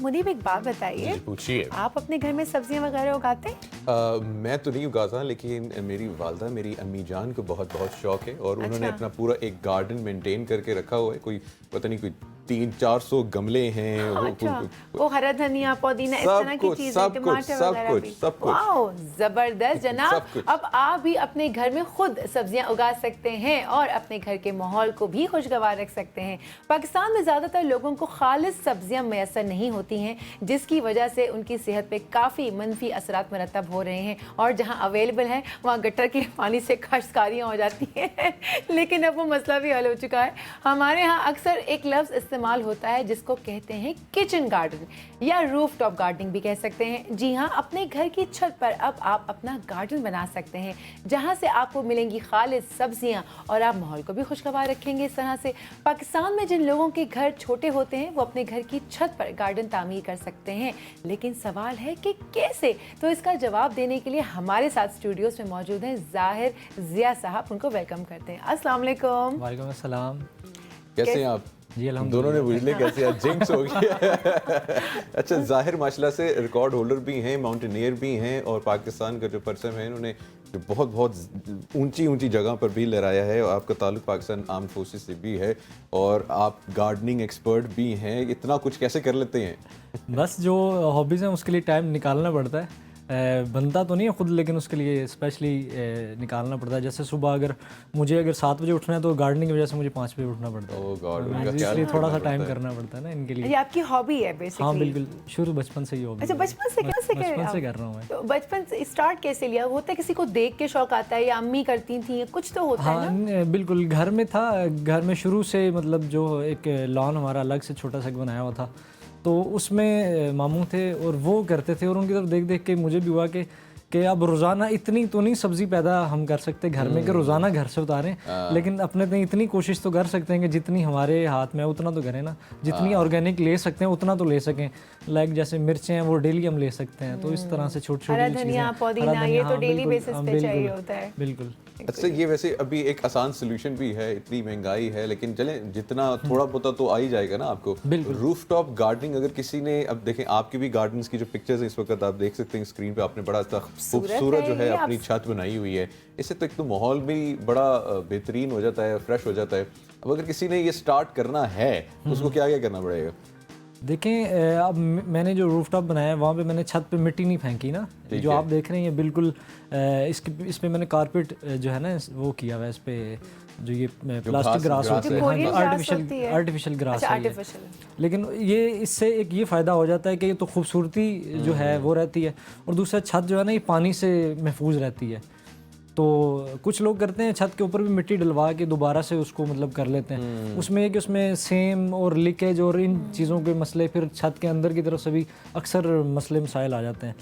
मुनीब एक बात बताइए, पूछिए। आप अपने घर में सब्जियां वगैरह उगाते हैं? मैं तो नहीं उगाता, लेकिन मेरी वालदा, मेरी अम्मी जान को बहुत बहुत शौक है और उन्होंने अच्छा। अपना पूरा एक गार्डन मेंटेन करके रखा हुआ है। कोई पता नहीं, कोई 300-400 गमले हैं। अच्छा, वो हरा धनिया, पुदीना, इस तरह की चीजें, टमाटर वगैरह भी। सब कुछ। वाओ, जबरदस्त जनाब। सब कुछ। अब आप भी अपने घर में खुद सब्जियां उगा सकते हैं और अपने घर के माहौल को भी खुशगवार रख सकते हैं। पाकिस्तान में ज़्यादातर लोगों को खालिस सब्जियां मैसर नहीं होती हैं, जिसकी वजह से उनकी सेहत पे काफ़ी मनफी असरात मरतब हो रहे हैं और जहां अवेलेबल हैं वहां गटर के पानी से काश्तकारियाँ हो जाती हैं। लेकिन अब वो मसला भी हल हो चुका है। हमारे यहाँ अक्सर एक लफ्ज़ इस्तेमाल होता है जिसको कहते हैं किचन गार्डन या रूफ टॉप गार्डनिंग भी कह सकते हैं। जी हाँ, अपने घर की छत पर अब आप अपना गार्डन बना सकते हैं जहाँ से आपको मिलेंगी खालिस सब्जियाँ और आप माहौल को भी खुशगवार रखेंगे। इस तरह से पाकिस्तान में जिन लोगों के घर छोटे होते हैं वो अपने घर की छत पर गार्डन तामीर कर सकते हैं, लेकिन सवाल है कि कैसे? तो इसका जवाब देने के लिए हमारे साथ स्टूडियोज में मौजूद हैं ज़ाहिर ज़िया साहब। उनको वेलकम करते हैं। अस्सलाम वालेकुम। वालेकुम अस्सलाम। कैसे हैं आप? जी अल्हम्दुलिल्लाह। दोनों ने पूछ लिया कैसे आज जिंक्स हो गया। अच्छा, जाहिर माशाल्लाह से रिकॉर्ड होल्डर भी हैं, माउंटेनियर भी हैं और पाकिस्तान का जो पर्चम है इन्होंने जो बहुत ऊंची ऊंची जगह पर भी लहराया है। और आपका ताल्लुक पाकिस्तान आर्म फोर्सेस से भी है और आप गार्डनिंग एक्सपर्ट भी हैं। इतना कुछ कैसे कर लेते हैं? बस जो हॉबीज़ हैं उसके लिए टाइम निकालना पड़ता है। बनता तो नहीं है खुद, लेकिन उसके लिए स्पेशली निकालना पड़ता है। जैसे सुबह अगर मुझे 7 बजे उठना है तो गार्डनिंग की वजह से मुझे 5 बजे उठना पड़ता है। ओह गॉड, इसलिए थोड़ा सा टाइम करना पड़ता है ना इनके लिए। ये आपकी हॉबी है बेसिकली? हाँ बिल्कुल, शुरू बचपन से ही हॉबी। अच्छा, बचपन से कैसे बचपन से कर रहा हूँ मैं। तो बचपन से स्टार्ट कैसे लिया? होता है किसी को देख के शौक आता है या अम्मी करती थी, कुछ तो होता है ना? हाँ बिल्कुल, घर में था। घर में शुरू से मतलब जो एक लॉन हमारा अलग से छोटा सा बनाया हुआ था, तो उसमें मामू थे और वो करते थे और उनकी तरफ देख देख के मुझे भी हुआ कि अब रोज़ाना इतनी तो नहीं सब्ज़ी पैदा हम कर सकते घर में कि रोज़ाना घर से उतारें, लेकिन अपने तो इतनी कोशिश तो कर सकते हैं कि जितनी हमारे हाथ में है उतना तो करें ना। जितनी ऑर्गेनिक ले सकते हैं उतना तो ले सकें। लाइक जैसे मिर्चें हैं वो डेली हम ले सकते हैं, तो इस तरह से छोटी छोटी चीज़ें। धनिया, पुदीना, ये तो डेली बेसिस पे चाहिए होता है। बिल्कुल। अच्छा, ये वैसे अभी एक आसान सोल्यूशन भी है, इतनी महंगाई है, लेकिन चलें जितना थोड़ा बहुत तो आ ही जाएगा ना आपको। बिल्कुल। रूफ टॉप गार्डनिंग अगर किसी ने, अब देखें आपकी भी गार्डन्स की जो पिक्चर्स इस वक्त आप देख सकते हैं स्क्रीन पे, आपने बड़ा खूबसूरत जो है अपनी छत बनाई हुई है। इससे तो एक तो माहौल भी बड़ा बेहतरीन हो जाता है, फ्रेश हो जाता है। अब अगर किसी ने ये स्टार्ट करना है तो उसको क्या क्या करना पड़ेगा? देखें, अब मैंने जो रूफटॉप बनाया है वहाँ पे मैंने छत पे मिट्टी नहीं फेंकी ना, जो आप देख रहे हैं ये बिल्कुल इस पे मैंने कारपेट जो है ना वो किया हुआ है। इस पे जो ये प्लास्टिक ग्रास होती है, आर्टिफिशियल ग्रास है। लेकिन ये इससे एक ये फ़ायदा हो जाता है कि ये तो खूबसूरती जो है वो रहती है और दूसरा छत जो है ना ये पानी से महफूज रहती है। तो कुछ लोग करते हैं छत के ऊपर भी मिट्टी डलवा के दोबारा से उसको मतलब कर लेते हैं। उसमें कि उसमें सेम और लीकेज और इन चीज़ों के मसले, फिर छत के अंदर की तरफ से भी अक्सर मसले मसाइल आ जाते हैं।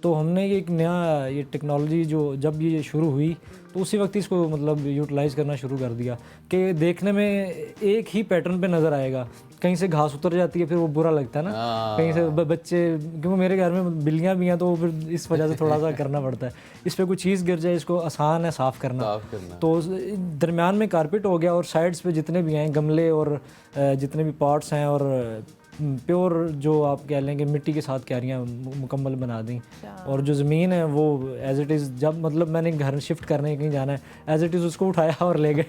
तो हमने ये एक नया ये टेक्नोलॉजी जो जब ये शुरू हुई तो उसी वक्त इसको मतलब यूटिलाइज़ करना शुरू कर दिया कि देखने में एक ही पैटर्न पे नज़र आएगा। कहीं से घास उतर जाती है फिर वो बुरा लगता है ना, कहीं से बच्चे, क्योंकि मेरे घर में बिल्लियाँ भी हैं तो फिर इस वजह से थोड़ा सा करना पड़ता है। इस पर कोई चीज़ गिर जाए, इसको आसान है साफ़ करना। तो दरमियान में कारपेट हो गया और साइड्स पे जितने भी हैं गमले और जितने भी पॉट्स हैं और प्योर जो आप कह लेंगे मिट्टी के साथ क्यारियाँ मुकम्मल बना दी। और जो ज़मीन है वो एज इट इज़, जब मतलब मैंने घर शिफ्ट करने कहीं जाना है एज इट इज़ उसको उठाया और ले गए।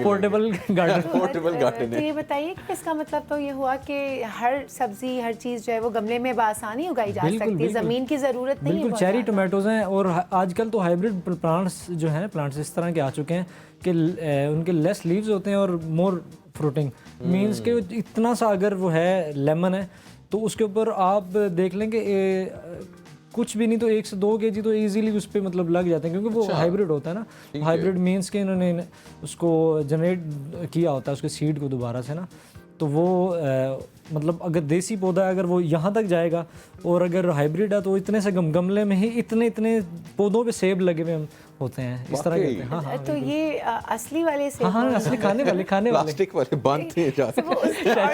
Portable garden. तो ये बताइए कि इसका मतलब तो ये हुआ कि हर सब्जी, हर चीज़ जो है वो गमले में बासानी उगाई जा सकती है, ज़मीन की ज़रूरत नहीं है। बिल्कुल, चेरी टोमेटोज़ हैं और आजकल तो हाइब्रिड प्लांट्स जो हैं, प्लांट्स इस तरह के आ चुके हैं कि उनके लेस लीव्स होते हैं और मोर फ्रूटिंग। मीन्स के इतना सा अगर वो है लेमन है तो उसके ऊपर आप देख लेंगे कुछ भी नहीं तो 1 से 2 kg तो इजीली उस पर मतलब लग जाते हैं, क्योंकि वो हाइब्रिड होता है ना। हाइब्रिड मीन्स के इन्होंने उसको जनरेट किया होता है उसके सीड को दोबारा से ना। तो वो मतलब अगर देसी पौधा है अगर वो यहाँ तक जाएगा और अगर हाइब्रिड है तो इतने से गमले में ही इतने पौधों पे सेब लगे हुए होते हैं इस तरह के। हाँ हाँ, तो ये असली वाले सेब? हाँ हाँ, असली खाने वाले प्लास्टिक वाले बांधते हैं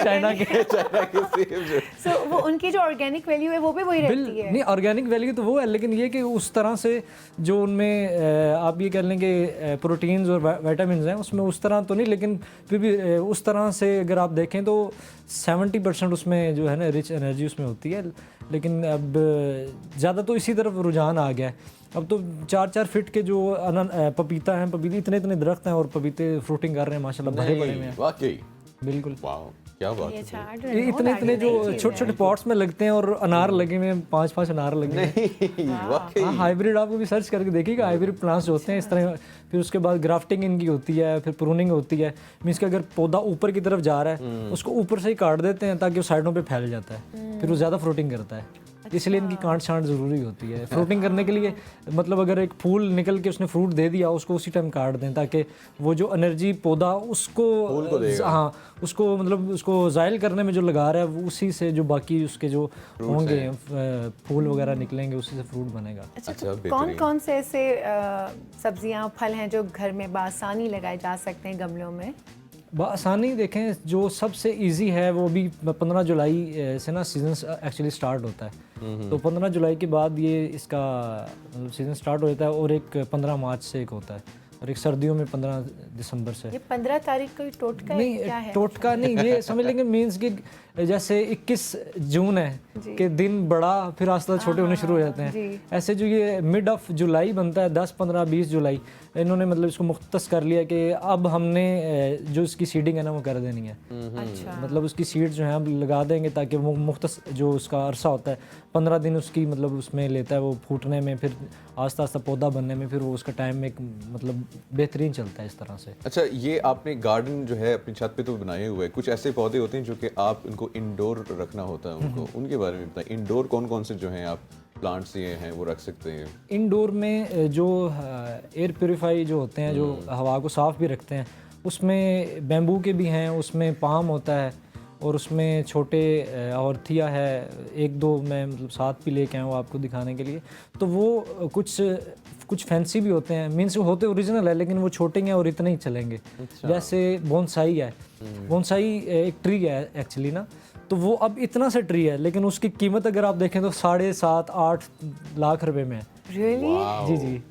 चाइना के सेब। सो वो उनकी जो ऑर्गेनिक वैल्यू है वो भी वही रहती है? नहीं, ऑर्गेनिक वैल्यू तो वो है, लेकिन ये कि उस तरह से जो उनमें आप ये कह लेंगे प्रोटीन्स और विटामिन हैं उसमें उस तरह तो नहीं, लेकिन फिर भी उस तरह से अगर आप देखें तो 70% 90% उसमें जो है ना रिच एनर्जी उसमें होती है, लेकिन अब ज़्यादा तो इसी तरफ रुझान आ गया है। अब तो 4-4 फीट के जो पपीता हैं, पपीते इतने दरख्त हैं और पपीते फ्रूटिंग कर रहे हैं माशाल्लाह, भरे पड़े हुए हैं। वाकई बिल्कुल, वाह क्या बात ये है। चार्ट ये इतने जो छोटे पॉट्स में लगते हैं और अनार लगे हुए हैं, 5-5 अनार लगे हैं। नहीं वाकई हाँ, हाइब्रिड आपको भी सर्च करके देखिएगा, हाइब्रिड प्लांट्स जो होते हैं इस तरह। फिर उसके बाद ग्राफ्टिंग इनकी होती है, फिर प्रूनिंग होती है। मीन्स कि अगर पौधा ऊपर की तरफ जा रहा है उसको ऊपर से ही काट देते हैं ताकि वो साइडों पे फैल जाता है, फिर वो ज़्यादा फ्रूटिंग करता है। इसलिए इनकी काट छांट ज़रूरी होती है फ्रूटिंग करने के लिए। मतलब अगर एक फूल निकल के उसने फ्रूट दे दिया, उसको उसी टाइम काट दें ताकि वो जो एनर्जी पौधा उसको हाँ उसको मतलब उसको ज़ायल करने में जो लगा रहा है, वो उसी से जो बाकी उसके जो होंगे फूल वगैरह निकलेंगे, उसी से फ्रूट बनेगा। अच्छा, तो कौन कौन से ऐसे सब्जियां फल हैं जो घर में बासानी लगाए जा सकते हैं गमलों में? आसानी देखें, जो सबसे इजी है वो अभी 15 जुलाई से ना सीज़न एक्चुअली स्टार्ट होता है। तो 15 जुलाई के बाद ये इसका मतलब सीज़न स्टार्ट हो जाता है, और एक 15 मार्च से एक होता है, और एक सर्दियों में 15 दिसंबर से। ये 15 तारीख को टोटका है क्या है? टोटका नहीं, ये समझ लेंगे मीन्स कि जैसे 21 जून है कि दिन बड़ा फिर आस्ते आस्ते छोटे होने शुरू हो जाते हैं। ऐसे जो ये मिड ऑफ जुलाई बनता है, 10, 15, 20 जुलाई, इन्होंने मतलब इसको मुख्तस कर लिया कि अब हमने जो इसकी सीडिंग है ना वो कर देनी है। अच्छा, मतलब उसकी सीड जो है हम लगा देंगे ताकि वो मुख्तस जो उसका अरसा होता है 15 दिन उसकी मतलब उसमें लेता है वो फूटने में, फिर आस्ता आस्ता पौधा बनने में, फिर वो उसका टाइम एक मतलब बेहतरीन चलता है इस तरह से। अच्छा, ये आपने गार्डन जो है अपनी छत पे तो बनाए हुए हैं, कुछ ऐसे पौधे होते हैं जो कि आप इनको इंडोर रखना होता है उनको, उनके बारे में बताएं। इंडोर कौन कौन से जो हैं आप प्लांट्स ये हैं वो रख सकते हैं? इंडोर में जो एयर प्योरीफाई जो होते हैं, जो हवा को साफ़ भी रखते हैं, उसमें बैम्बू के भी हैं, उसमें पाम होता है, और उसमें छोटे ऑर्थिया है, 1-2 मैं मतलब साथ भी लेके आया हूँ आपको दिखाने के लिए। तो वो कुछ फैंसी भी होते हैं, मीन्स होते ओरिजिनल है लेकिन वो छोटे हैं और इतने ही चलेंगे। जैसे बोनसाई है, बोनसाई एक ट्री है एक्चुअली ना, तो वो अब इतना सा ट्री है लेकिन उसकी कीमत अगर आप देखें तो 7.5-8 लाख रुपए में है। रियली? जी,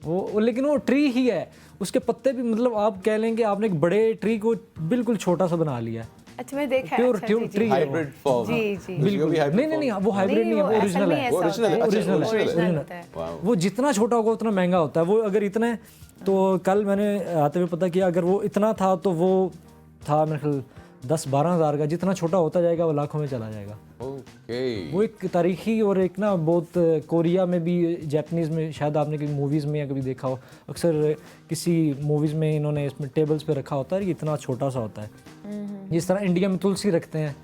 वो लेकिन वो ट्री ही है, उसके पत्ते भी मतलब आप कह लेंगे आपने एक बड़े ट्री को बिल्कुल छोटा सा बना लिया है। अच्छा, मैं देखा है। प्योर अच्छा, ट्री है, हाइब्रिड फॉर्म। जी बिल्कुल। नहीं, वो हाइब्रिड नहीं है, वो ओरिजिनल है। ओरिजिनल है। वो जितना छोटा होगा उतना महंगा होता है। वो अगर इतना है तो कल मैंने आते हुए पता किया, अगर वो इतना था तो वो था मेरे ख्याल 10-12 हज़ार का। जितना छोटा होता जाएगा वो लाखों में चला जाएगा। वो एक तारीखी और एक ना बहुत कोरिया में भी, जापानीज़ में शायद आपने कभी मूवीज़ में या कभी देखा हो, अक्सर किसी मूवीज़ में इन्होंने इसमें टेबल्स पे रखा होता है, ये इतना छोटा सा होता है। जिस तरह इंडिया में तुलसी रखते हैं,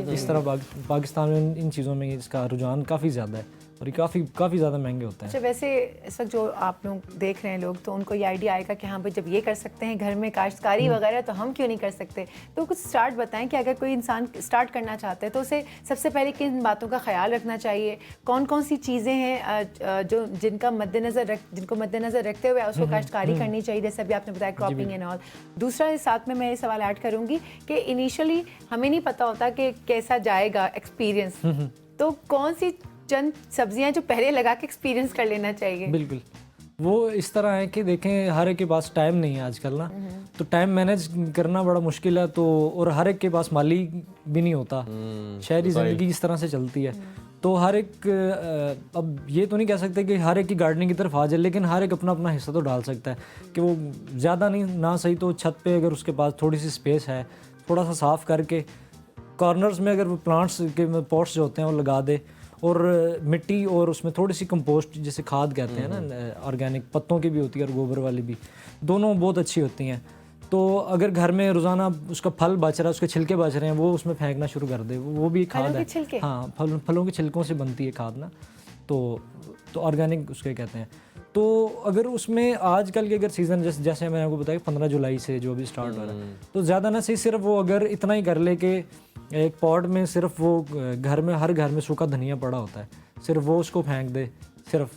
इस तरह पाकिस्तान में इन चीज़ों में इसका रुझान काफ़ी ज़्यादा है और ये काफ़ी ज़्यादा महंगे होते हैं। अच्छा, वैसे इस वक्त जो आप लोग देख रहे हैं लोग, तो उनको ये आइडिया आएगा कि हाँ भाई जब ये कर सकते हैं घर में काश्तकारी वगैरह, तो हम क्यों नहीं कर सकते? तो कुछ स्टार्ट बताएं कि अगर कोई इंसान स्टार्ट करना चाहता है तो उसे सबसे पहले किन बातों का ख्याल रखना चाहिए, कौन कौन सी चीज़ें हैं जो जिनको मद्देनज़र रखते हुए उसको काश्तकारी करनी चाहिए, जैसे अभी आपने बताया क्रॉपिंग एंड ऑल। दूसरा साथ में मैं ये सवाल ऐड करूँगी कि इनिशियली हमें नहीं पता होता कि कैसा जाएगा एक्सपीरियंस, तो कौन सी चंद सब्जियां जो पहले लगा के एक्सपीरियंस कर लेना चाहिए? बिल्कुल, वो इस तरह है कि देखें हर एक के पास टाइम नहीं है आजकल ना, तो टाइम मैनेज करना बड़ा मुश्किल है। तो और हर एक के पास माली भी नहीं होता, शहरी ज़िंदगी इस तरह से चलती है। तो हर एक अब ये तो नहीं कह सकते कि हर एक की गार्डनिंग की तरफ आ जाए, लेकिन हर एक अपना अपना हिस्सा तो डाल सकता है कि वो ज़्यादा नहीं ना सही तो छत पे अगर उसके पास थोड़ी सी स्पेस है, थोड़ा सा साफ़ करके कॉर्नर्स में अगर वो प्लांट्स के पॉट्स जो होते हैं वो लगा दे, और मिट्टी और उसमें थोड़ी सी कंपोस्ट जिसे खाद कहते हैं ना, ऑर्गेनिक पत्तों की भी होती है और गोबर वाली भी, दोनों बहुत अच्छी होती हैं। तो अगर घर में रोज़ाना उसका फल बच रहा है, उसके छिलके बच रहे हैं, वो उसमें फेंकना शुरू कर दे, वो भी खाद है। हाँ, फलों के छिलकों से बनती है खाद ना, तो ऑर्गेनिक उसके कहते हैं। तो अगर उसमें आजकल के अगर सीज़न जैसे मैंने आपको बताया 15 जुलाई से जो अभी स्टार्ट हो रहा है, तो ज़्यादा ना सही सिर्फ वो अगर इतना ही कर ले कि एक पॉट में सिर्फ वो हर घर में सूखा धनिया पड़ा होता है, सिर्फ वो उसको फेंक दे सिर्फ,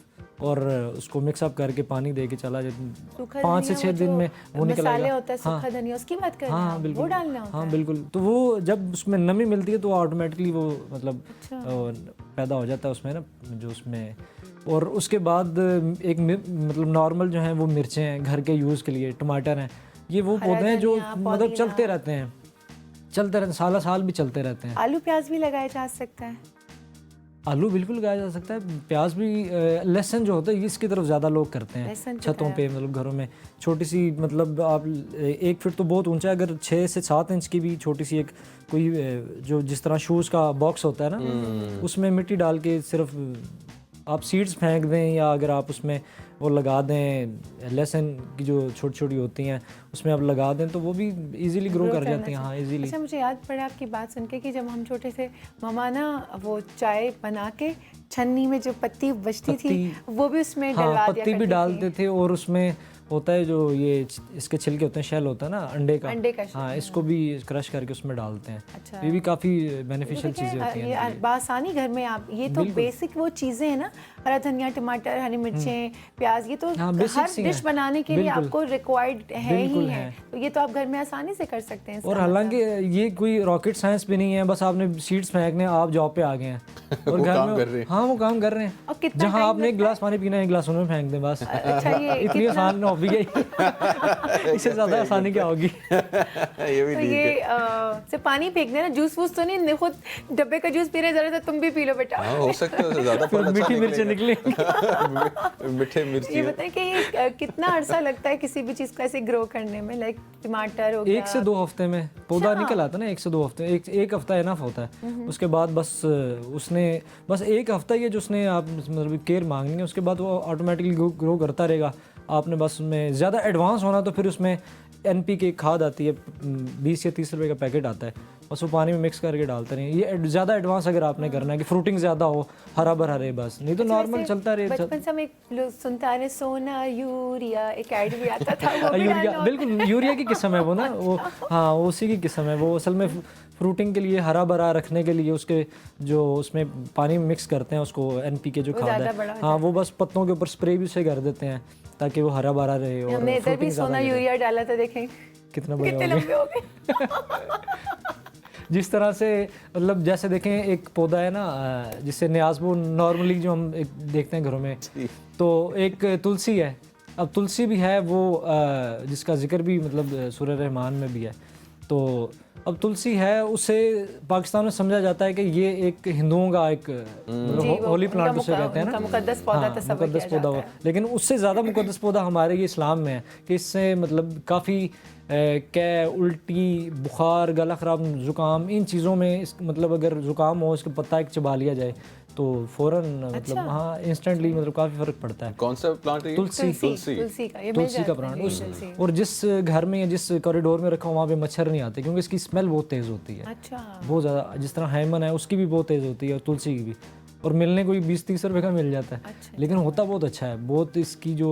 और उसको मिक्सअप करके पानी दे के चला जाए, 5 से 6 दिन में वो निकल आएगा। होता है सूखा धनिया, उसकी बात कर रहे हैं? हाँ बिल्कुल, वो डालना होता है। हाँ बिल्कुल। तो वो जब उसमें नमी मिलती है तो ऑटोमेटिकली वो मतलब पैदा हो जाता है उसमें ना जो उसमें। और उसके बाद एक मतलब नॉर्मल जो है वो मिर्चें हैं घर के यूज़ के लिए, टमाटर हैं, ये वो पौधे हैं जो मतलब चलते रहते हैं। चलते रहते, साल साल भी चलते रहते हैं। आलू प्याज भी लगाया जा सकता है? आलू बिल्कुल लगाया जा सकता है, प्याज भी। लहसुन जो होता है इसकी तरफ ज़्यादा लोग करते हैं लहसुन छतों पे, मतलब घरों में छोटी सी, मतलब आप 1 फीट तो बहुत ऊंचा है, अगर 6 से 7 इंच की भी छोटी सी एक कोई जो जिस तरह शूज़ का बॉक्स होता है ना, उसमें मिट्टी डाल के सिर्फ आप सीड्स फेंक दें, या अगर आप उसमें वो लगा दें, लहसुन की जो छोटी छोटी होती हैं उसमें आप लगा दें तो वो भी इजीली ग्रो कर जाती हैं। हाँ, इजीली। अच्छा, मुझे याद पड़ा आपकी बात सुन के कि जब हम छोटे थे, ममा ना वो चाय बना के छन्नी में जो पत्ती बचती थी वो भी उसमें डलवा दिया पत्ती भी डालते थे, और उसमें होता है जो ये इसके छिलके होते हैं, शेल होता है ना अंडे का, हाँ, इसको भी क्रश करके उसमें डालते हैं। अच्छा, ये भी काफ़ी बेनिफिशियल चीज़ें होती हैं। ये बासानी घर में आप ये तो बेसिक वो चीज़ें हैं ना, हरा धनिया, टमाटर, हरी मिर्चें, प्याज, ये तो हर डिश बनाने के लिए आपको रिक्वायर्ड है ही है, तो ये तो आप घर में आसानी से कर सकते हैं। और हालांकि ये कोई रॉकेट साइंस भी नहीं है, बस आपने सीड्स फेंकने, आप जॉब पे आ गए हैं और घर में, हाँ, वो काम कर रहे हैं। जहाँ आपने 1 गिलास पानी पीना है 1 गिलास उनमें फेंक दें बस। अच्छा, ये इतनी आसान हॉबी है, इससे ज़्यादा आसानी क्या होगी? ये भी तो ये से पानी फेंकने ना, जूस वूस तो नहीं, खुद डब्बे का जूस पी रहे, जरा तुम भी पी लो बेटा। हाँ, हो सकता है ज़्यादा फल अच्छा मीठी मिर्च निकले। मीठे मिर्ची। ये बताएं कि ये कितना अरसा लगता है किसी भी चीज़ को ऐसे ग्रो करने में? लाइक टमाटर हो गया, 1 से 2 हफ्ते में पौधा निकल आता है ना, 1 से 2 हफ्ते, एक हफ्ता इनफ होता है। उसके बाद बस उसने बस 1 हफ्ता ही है जो उसने आप मतलब केयर मांगनी है, उसके बाद वो ऑटोमेटिकली ग्रो करता रहेगा। आपने बस उसमें ज़्यादा एडवांस होना तो फिर उसमें NPK खाद आती है, 20 या 30 रुपए का पैकेट आता है, बस वो पानी में मिक्स करके डालते रहे। ये ज़्यादा एडवांस अगर आपने करना है कि फ्रूटिंग ज़्यादा हो, हरा भरा रहे, बस, नहीं तो नॉर्मल चलता रहे। बचपन से हम एक लोग सुनते आ रहे, सोना यूरिया एक ऐड भी आता था, वो भी यूरिया, बिल्कुल यूरिया की किस्म है वो ना, वो हाँ, उसी की किस्म है वो। असल में फ्रूटिंग के लिए, हरा भरा रखने के लिए उसके जो उसमें पानी में मिक्स करते हैं उसको, NPK जो खाद है, हाँ, वो बस पत्तों के ऊपर स्प्रे भी उसे कर देते हैं ताकि वो हरा भरा रहे। और हमने इधर भी सोना यूरिया डाला था, देखें कितना बड़ा कितने लंबे हो गए। जिस तरह से, मतलब जैसे देखें एक पौधा है ना जिससे न्याज़बो नॉर्मली जो हम देखते हैं घरों में, तो एक तुलसी है। अब तुलसी भी है वो जिसका जिक्र भी मतलब सूरह रहमान में भी है। तो अब तुलसी है, उसे पाकिस्तान में समझा जाता है कि ये एक हिंदुओं का एक मतलब होली प्लांट उसे कहते हैं ना, मुकद्दस पौधा, मुकद्दस पौधा। लेकिन उससे ज़्यादा मुकद्दस पौधा हमारे ये इस्लाम में है कि इससे मतलब काफ़ी कै, उल्टी, बुखार, गला ख़राब, ज़ुकाम, इन चीज़ों में मतलब अगर ज़ुकाम हो, इसका पत्ता एक चबा लिया जाए तो फ़ौरन मतलब हाँ इंस्टेंटली मतलब काफ़ी फ़र्क पड़ता है। कौन सा प्लांट है? तुलसी का प्लांट। और जिस घर में या जिस कॉरिडोर में रखा हो वहाँ पे मच्छर नहीं आते, क्योंकि इसकी स्मेल बहुत तेज़ होती है। अच्छा, बहुत ज़्यादा। जिस तरह हैमन है उसकी भी बहुत तेज़ होती है और तुलसी की भी, और मिलने को 20-30 रुपए का मिल जाता है। अच्छा, लेकिन होता बहुत अच्छा है, बहुत इसकी जो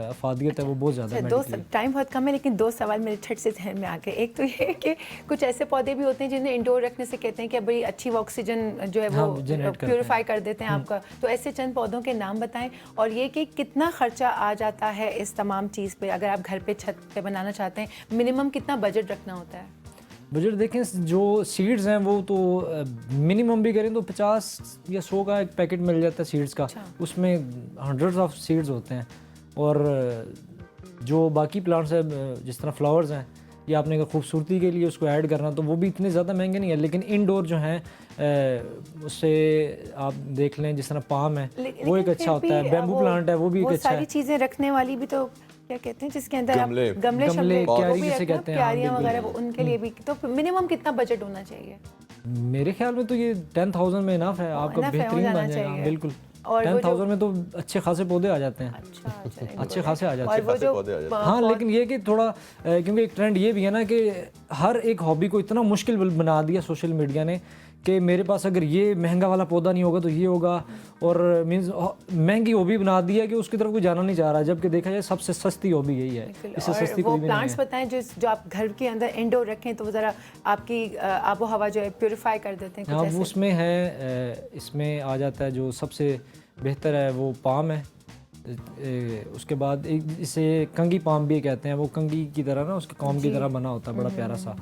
अफादियत है वो बहुत ज़्यादा है। दो टाइम बहुत कम है, लेकिन 2 सवाल मेरे छट से ध्यान में आ गए। एक तो ये कि कुछ ऐसे पौधे भी होते हैं जिन्हें इंडोर रखने से कहते हैं कि बड़ी अच्छी ऑक्सीजन जो है वो प्यूरिफाई कर देते हैं आपका, तो ऐसे चंद पौधों के नाम बताएं। और ये कि कितना खर्चा आ जाता है इस तमाम चीज़ पे, अगर आप घर पे छत पे बनाना चाहते हैं, मिनिमम कितना बजट रखना होता है? बजट देखें, जो सीड्स हैं वो तो मिनिमम भी करें तो 50 या 100 का एक पैकेट मिल जाता है सीड्स का। उसमें हंड्रेड्स ऑफ सीड्स होते हैं। और जो बाकी प्लांट्स हैं जिस तरह फ्लावर्स हैं, या आपने अगर खूबसूरती के लिए उसको ऐड करना तो वो भी इतने ज़्यादा महंगे नहीं है। लेकिन इंडोर जो हैं उससे आप देख लें, जिस तरह पाम है वो एक अच्छा होता है, बैम्बू प्लांट है वो भी एक अच्छा है। सारी चीज़ें रखने वाली भी तो क्या कहते हैं जिसके अंदर गमले क्यारी जिसे कहते हैं, क्यारियां वगैरह, उनके लिए भी तो मिनिमम कितना बजट होना चाहिए? मेरे ख्याल में तो ये 10,000 में इनफ है, आपका बेहतरीन बन जाएगा। बिल्कुल, और 10,000 में तो अच्छे खासे पौधे आ जाते हैं। अच्छा, अच्छे खासे आ जाते हैं। हाँ, लेकिन ये कि थोड़ा क्योंकि एक ट्रेंड ये भी है ना कि हर एक हॉबी को इतना मुश्किल बना दिया सोशल मीडिया ने कि मेरे पास अगर ये महंगा वाला पौधा नहीं होगा तो ये होगा, और मींस महंगी हॉबी बना दी है कि उसकी तरफ कोई जाना नहीं चाह रहा, जबकि देखा जाए सबसे सस्ती हॉबी यही है। इससे सस्ती कोई भी नहीं है। प्लांट्स बताएं जो आप घर के अंदर इंडोर रखें तो ज़रा आपकी आबो हवा जो है प्यूरिफाई कर देते हैं। हाँ, वो उसमें है, इसमें आ जाता है जो सबसे बेहतर है वो पाम है। उसके बाद इसे कंगी पाम भी कहते हैं, वो कंगी की तरह ना उसके कॉम की तरह बना होता है, बड़ा प्यारा सा,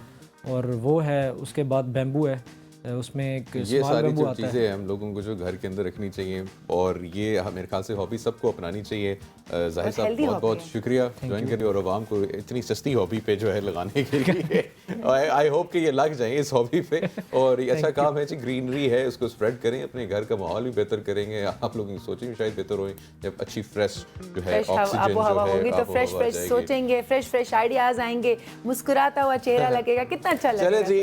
और वो है। उसके बाद बैम्बू है, उसमें एक ये स्मॉल सारी बैम्बू जो आता है। चीज़ें हम लोगों को जो घर के अंदर रखनी चाहिए, और ये मेरे ख्याल से हॉबी सबको अपनानी चाहिए। जाहिर साहब healthy बहुत बहुत hobby है। शुक्रिया ज्वाइन करने और आवाम को इतनी सस्ती हॉबी पे जो है लगाने के लिए। आई होप कि ये लग जाए इस हॉबी पे, और ये अच्छा काम है जी। ग्रीनरी है, उसको स्प्रेड करें, अपने घर का माहौल भी बेहतर करेंगे, आप लोगों की सोचें भी शायद बेहतर होए जब अच्छी फ्रेश जो है फ्रेश ऑक्सीजन आबो हवा जो होगी है तो आबो फ्रेश हवा फ्रेश जाएगी। सोचेंगे, फ्रेश फ्रेश आइडियाज आएंगे, मुस्कुराता हुआ चेहरा लगेगा, कितना अच्छा चले लगेगा। जी।